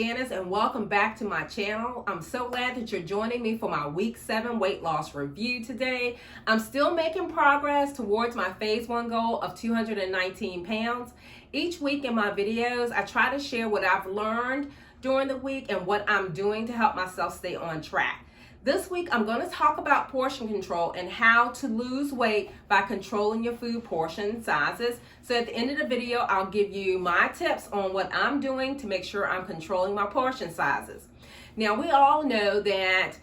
Janice, and welcome back to my channel. I'm so glad that you're joining me for my week 7 weight loss review today. I'm still making progress towards my phase 1 goal of 219 pounds. Each week in my videos, I try to share what I've learned during the week and what I'm doing to help myself stay on track. This week, I'm going to talk about portion control and how to lose weight by controlling your food portion sizes. So at the end of the video, I'll give you my tips on what I'm doing to make sure I'm controlling my portion sizes. Now, we all know that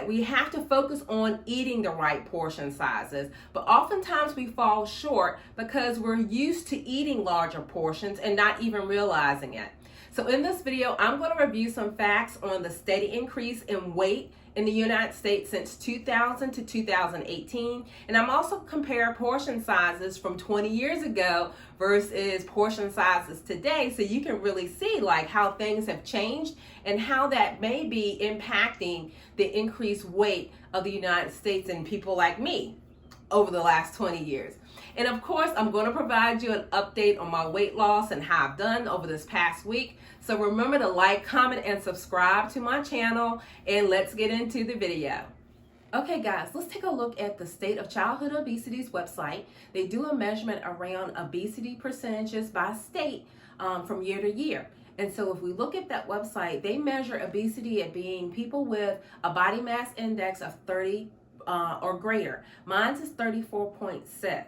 we have to focus on eating the right portion sizes, but oftentimes we fall short because we're used to eating larger portions and not even realizing it. So in this video, I'm going to review some facts on the steady increase in weight in the United States since 2000 to 2018. And I'm also compare portion sizes from 20 years ago versus portion sizes today, so you can really see like how things have changed and how that may be impacting the increased weight of the United States and people like me over the last 20 years. And of course, I'm going to provide you an update on my weight loss and how I've done over this past week. So remember to like, comment, and subscribe to my channel, and let's get into the video. Okay guys, let's take a look at the State of Childhood Obesity's website. They do a measurement around obesity percentages by state from year to year. And so if we look at that website, they measure obesity at being people with a body mass index of 30 or greater. Mine's is 34.6.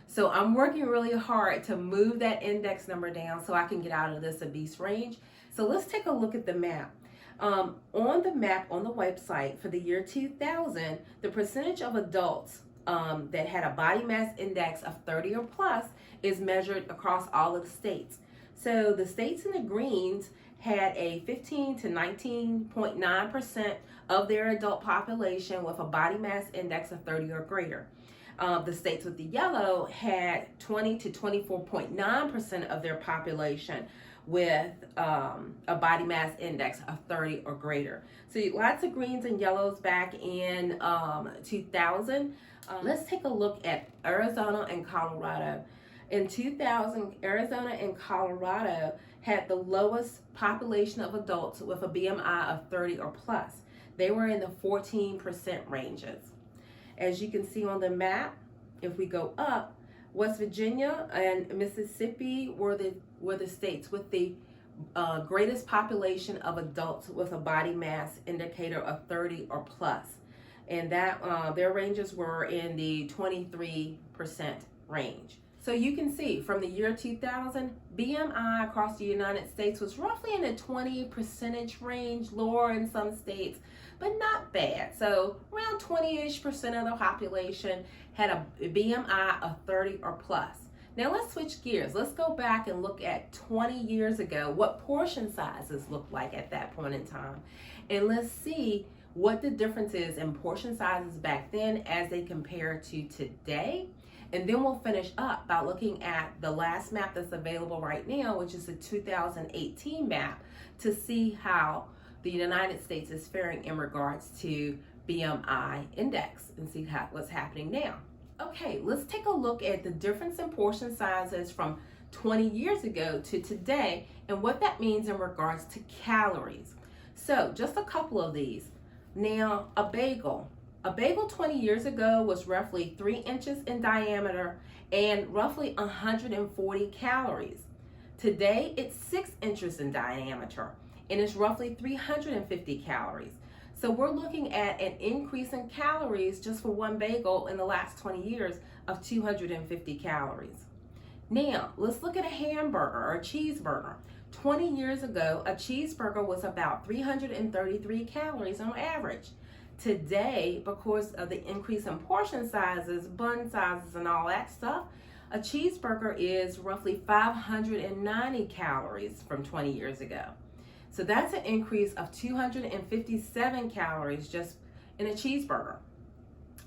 So I'm working really hard to move that index number down so I can get out of this obese range. So let's take a look at the map. On the map on the website for the year 2000, the percentage of adults that had a body mass index of 30 or plus is measured across all of the states. So the states in the greens had a 15 to 19.9% of their adult population with a body mass index of 30 or greater. The states with the yellow had 20 to 24.9% of their population with a body mass index of 30 or greater. So lots of greens and yellows back in 2000. Let's take a look at Arizona and Colorado. In 2000, Arizona and Colorado had the lowest population of adults with a BMI of 30 or plus. They were in the 14% ranges. As you can see on the map, if we go up, West Virginia and Mississippi were the states with the greatest population of adults with a body mass indicator of 30 or plus. And that their ranges were in the 23% range. So you can see from the year 2000, BMI across the United States was roughly in the 20% range, lower in some states, but not bad. So around 20-ish% of the population had a BMI of 30 or plus. Now let's switch gears. Let's go back and look at 20 years ago, what portion sizes looked like at that point in time. And let's see what the difference is in portion sizes back then as they compare to today. And then we'll finish up by looking at the last map that's available right now, which is the 2018 map, to see how the United States is faring in regards to BMI index and see what's happening now. Okay, let's take a look at the difference in portion sizes from 20 years ago to today and what that means in regards to calories. So just a couple of these. Now, a bagel 20 years ago was roughly 3 inches in diameter and roughly 140 calories. Today, it's 6 inches in diameter and it's roughly 350 calories. So we're looking at an increase in calories just for one bagel in the last 20 years of 250 calories. Now, let's look at a hamburger or a cheeseburger. 20 years ago, a cheeseburger was about 333 calories on average. Today, because of the increase in portion sizes, bun sizes, and all that stuff, a cheeseburger is roughly 590 calories from 20 years ago. So that's an increase of 257 calories just in a cheeseburger.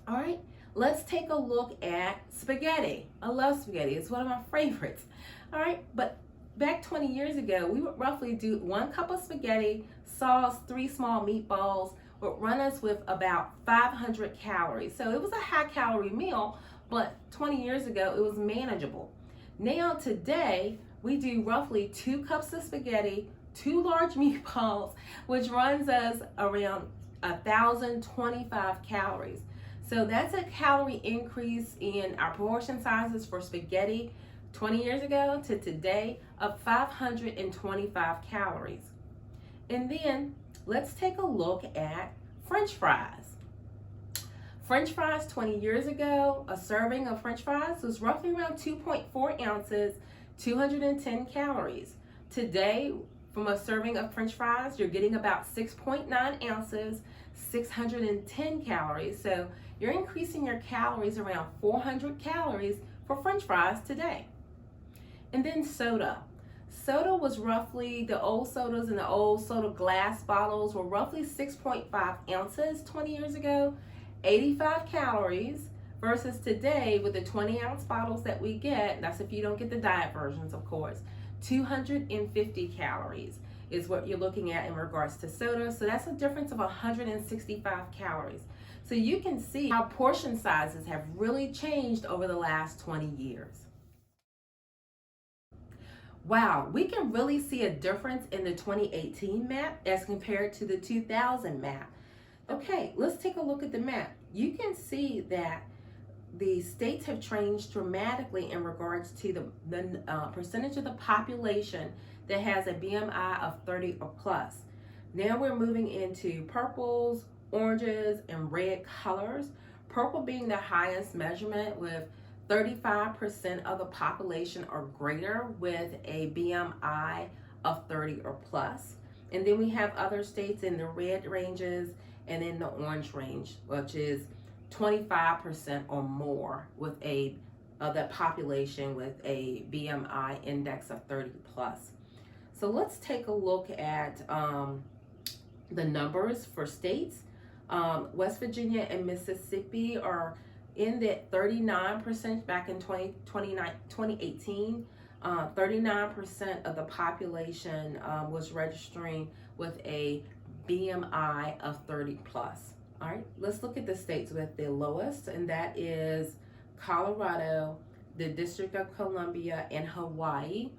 All right, let's take a look at spaghetti. I love spaghetti. It's one of my favorites. All right, but back 20 years ago, we would roughly do 1 cup of spaghetti, sauce, 3 small meatballs, would run us with about 500 calories. So it was a high calorie meal, but 20 years ago, it was manageable. Now today, we do roughly 2 cups of spaghetti, 2 large meatballs, which runs us around 1,025 calories. So that's a calorie increase in our portion sizes for spaghetti 20 years ago to today of 525 calories. And then let's take a look at French fries. French fries 20 years ago, a serving of French fries was roughly around 2.4 ounces, 210 calories. Today, from a serving of French fries, you're getting about 6.9 ounces, 610 calories. So you're increasing your calories around 400 calories for French fries today. And then soda. Soda was roughly, the old sodas in the old soda glass bottles were roughly 6.5 ounces 20 years ago, 85 calories, versus today with the 20-ounce bottles that we get, that's if you don't get the diet versions, of course, 250 calories is what you're looking at in regards to soda. So that's a difference of 165 calories. So you can see how portion sizes have really changed over the last 20 years. Wow, we can really see a difference in the 2018 map as compared to the 2000 map. Okay, let's take a look at the map. You can see that the states have changed dramatically in regards to the percentage of the population that has a BMI of 30 or plus. Now we're moving into purples, oranges, and red colors. Purple being the highest measurement with 35% of the population or greater with a BMI of 30 or plus. And then we have other states in the red ranges and in the orange range, which is 25% or more with the population with a BMI index of 30 plus. So let's take a look at the numbers for states. West Virginia and Mississippi are in that 39% back in 2018. 39% of the population was registering with a BMI of 30 plus. All right, let's look at the states with the lowest, and that is Colorado, the District of Columbia, and Hawaii.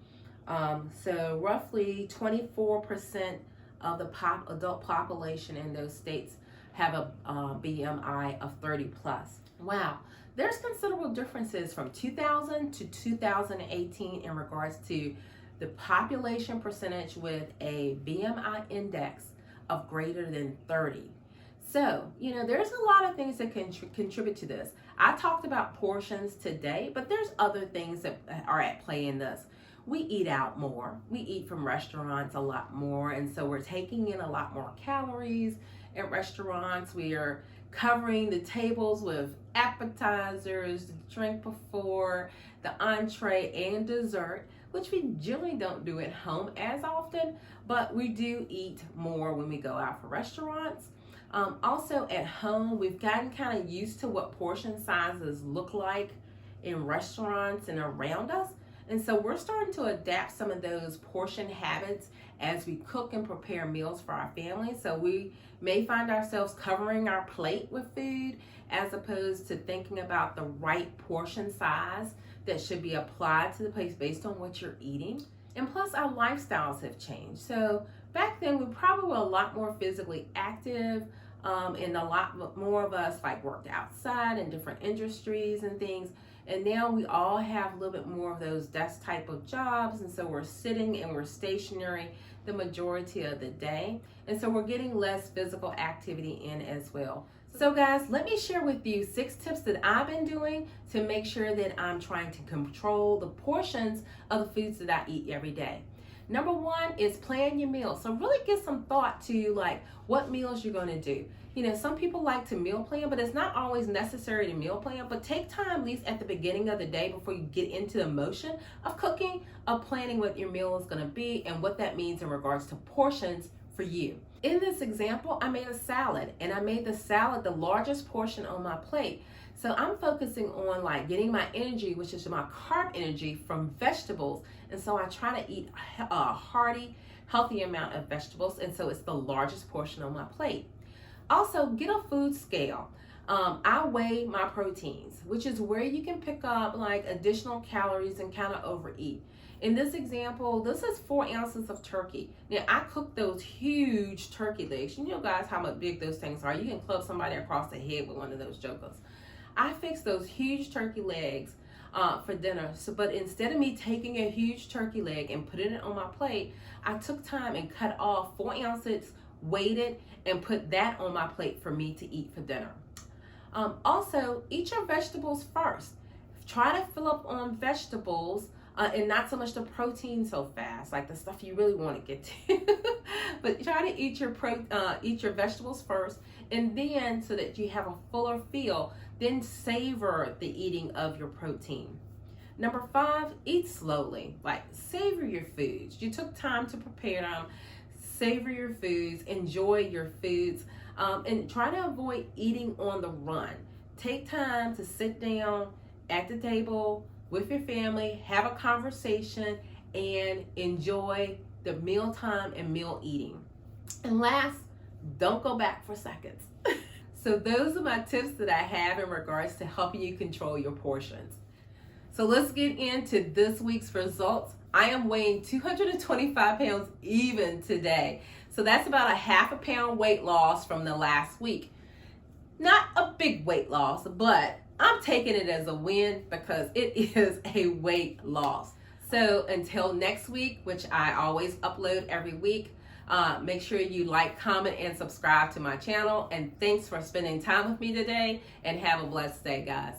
So roughly 24% of the adult population in those states have a BMI of 30 plus. Wow, there's considerable differences from 2000 to 2018 in regards to the population percentage with a BMI index of greater than 30. So, there's a lot of things that can contribute to this. I talked about portions today, but there's other things that are at play in this. We eat out more. We eat from restaurants a lot more, and so we're taking in a lot more calories at restaurants. We are covering the tables with appetizers, the drink before, the entree, and dessert, which we generally don't do at home as often, but we do eat more when we go out for restaurants. Also at home, we've gotten kind of used to what portion sizes look like in restaurants and around us. And so we're starting to adapt some of those portion habits as we cook and prepare meals for our family. So we may find ourselves covering our plate with food as opposed to thinking about the right portion size that should be applied to the place based on what you're eating. And plus our lifestyles have changed. So back then we probably were a lot more physically active, and a lot more of us worked outside in different industries and things. And now we all have a little bit more of those desk type of jobs, and so we're sitting and we're stationary the majority of the day, and so we're getting less physical activity in as well. So guys, let me share with you 6 tips that I've been doing to make sure that I'm trying to control the portions of the foods that I eat every day. Number 1 is plan your meals. So really give some thought to what meals you're going to do. Some people like to meal plan, but it's not always necessary to meal plan. But take time, at least at the beginning of the day, before you get into the motion of cooking, of planning what your meal is going to be and what that means in regards to portions for you. In this example, I made a salad, and I made the salad the largest portion on my plate. So I'm focusing on getting my energy, which is my carb energy, from vegetables. And so I try to eat a hearty, healthy amount of vegetables, and so it's the largest portion on my plate. Also, get a food scale. I weigh my proteins, which is where you can pick up like additional calories and kind of overeat. In this example, this is 4 ounces of turkey. Now, I cook those huge turkey legs. You know, guys, how much big those things are. You can club somebody across the head with one of those jokers. I fix those huge turkey legs for dinner. But instead of me taking a huge turkey leg and putting it on my plate, I took time and cut off 4 ounces, weighed it, and put that on my plate for me to eat for dinner. Also, eat your vegetables first. Try to fill up on vegetables and not so much the protein so fast, like the stuff you really want to get to. But try to eat your vegetables first, and then so that you have a fuller feel, then savor the eating of your protein. Number 5, eat slowly. Like, savor your foods. You took time to prepare them. Savor your foods. Enjoy your foods. And try to avoid eating on the run. Take time to sit down at the table with your family, have a conversation, and enjoy the mealtime and meal eating. And last, don't go back for seconds. So those are my tips that I have in regards to helping you control your portions. So let's get into this week's results. I am weighing 225 pounds even today. So that's about a half a pound weight loss from the last week. Not a big weight loss, but I'm taking it as a win because it is a weight loss. So until next week, which I always upload every week, make sure you like, comment, and subscribe to my channel. And thanks for spending time with me today, and have a blessed day, guys.